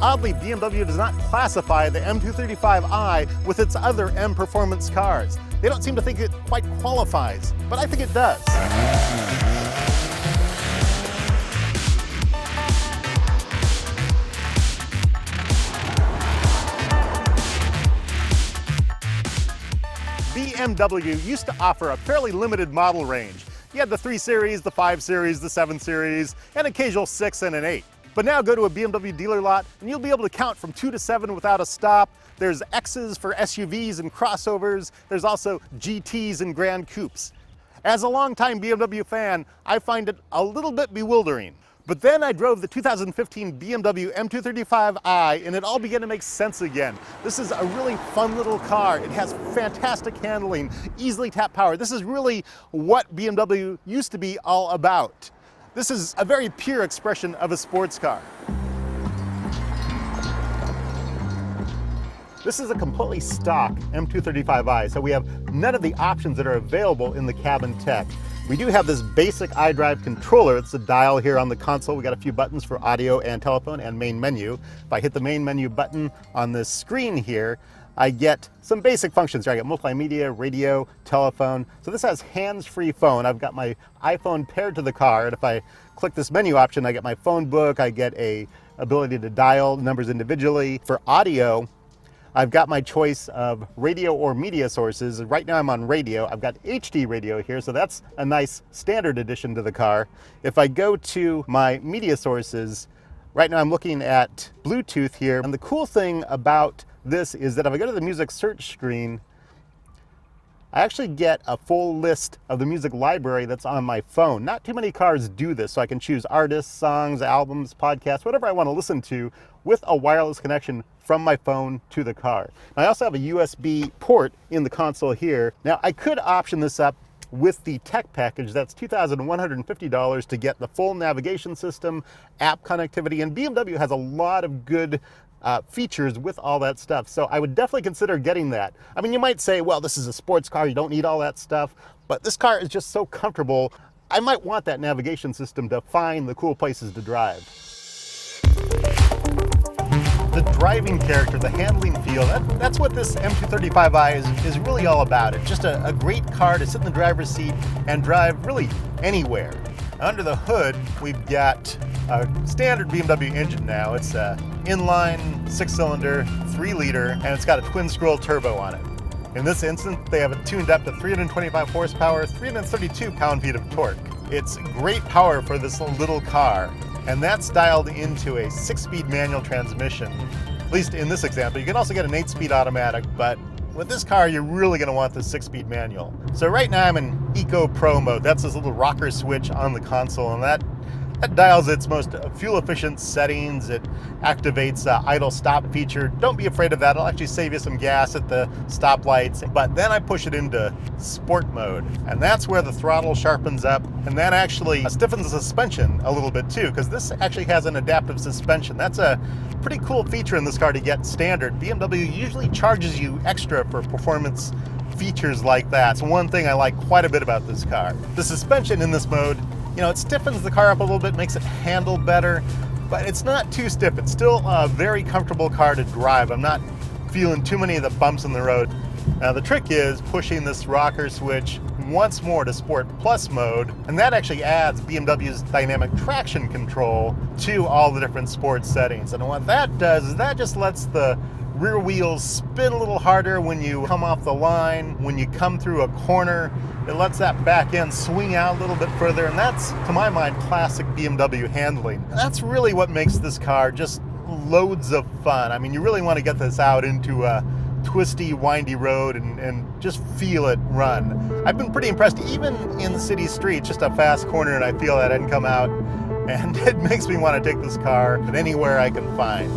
Oddly, BMW does not classify the M235i with its other M performance cars. They don't seem to think it quite qualifies, but I think it does. BMW used to offer a fairly limited model range. You had the 3 Series, the 5 Series, the 7 Series, and occasional 6 and an 8. But now go to a BMW dealer lot and you'll be able to count from 2 to 7 without a stop. There's X's for SUVs and crossovers. There's also GTs and Grand Coupes. As a longtime BMW fan, I find it a little bit bewildering. But then I drove the 2015 BMW M235i and it all began to make sense again. This is a really fun little car. It has fantastic handling, easily tap power. This is really what BMW used to be all about. This is a very pure expression of a sports car. This is a completely stock M235i, so we have none of the options that are available in the cabin tech. We do have this basic iDrive controller. It's a dial here on the console. We got a few buttons for audio and telephone and main menu. If I hit the main menu button on this screen here, I get some basic functions here. I get multimedia, radio, telephone. So this has hands-free phone. I've got my iPhone paired to the car, and if I click this menu option, I get my phone book, I get a ability to dial numbers individually. For audio, I've got my choice of radio or media sources. Right now I'm on radio. I've got HD radio here, so that's a nice standard addition to the car. If I go to my media sources, right now I'm looking at Bluetooth here. And the cool thing about this is that if I go to the music search screen, I actually get a full list of the music library that's on my phone. Not too many cars do this, so I can choose artists, songs, albums, podcasts, whatever I want to listen to with a wireless connection from my phone to the car. I also have a USB port in the console here. Now I could option this up with the tech package. That's $2,150 to get the full navigation system, app connectivity, and BMW has a lot of good features with all that stuff. So I would definitely consider getting that. I mean, you might say, well, this is a sports car, you don't need all that stuff, but this car is just so comfortable. I might want that navigation system to find the cool places to drive. The driving character, the handling feel, that's what this M235i is really all about. It's just a great car to sit in the driver's seat and drive really anywhere. Under the hood, we've got a standard BMW engine now. It's an inline 6-cylinder, 3-liter, and it's got a twin-scroll turbo on it. In this instance, they have it tuned up to 325 horsepower, 332 pound-feet of torque. It's great power for this little car. And that's dialed into a 6-speed manual transmission, at least in this example. You can also get an 8-speed automatic, but with this car, you're really gonna want the 6-speed manual. So right now I'm in Eco Pro mode. That's this little rocker switch on the console, and that dials its most fuel-efficient settings. It activates idle stop feature. Don't be afraid of that. It'll actually save you some gas at the stoplights. But then I push it into sport mode, and that's where the throttle sharpens up, and that actually stiffens the suspension a little bit too, because this actually has an adaptive suspension. That's a pretty cool feature in this car to get standard. BMW usually charges you extra for performance features like that. It's one thing I like quite a bit about this car. The suspension in this mode, you know, it stiffens the car up a little bit, makes it handle better, but it's not too stiff. It's still a very comfortable car to drive. I'm not feeling too many of the bumps in the road. Now the trick is pushing this rocker switch once more to Sport Plus mode, and that actually adds BMW's dynamic traction control to all the different sports settings. And what that does is that just lets the rear wheels spin a little harder when you come off the line, when you come through a corner. It lets that back end swing out a little bit further, and that's, to my mind, classic BMW handling. And that's really what makes this car just loads of fun. I mean, you really want to get this out into a twisty, windy road and just feel it run. I've been pretty impressed, even in the city streets, just a fast corner and I feel that end come out, and it makes me want to take this car anywhere I can find.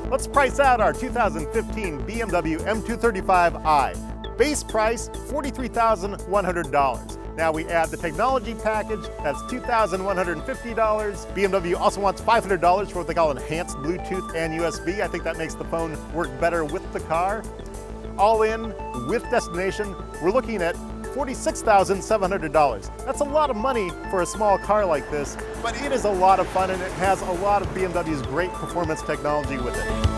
Let's price out our 2015 BMW M235i. Base price, $43,100. Now we add the technology package, that's $2,150. BMW also wants $500 for what they call enhanced Bluetooth and USB. I think that makes the phone work better with the car. All in, with destination, we're looking at $46,700. That's a lot of money for a small car like this, but it is a lot of fun and it has a lot of BMW's great performance technology with it.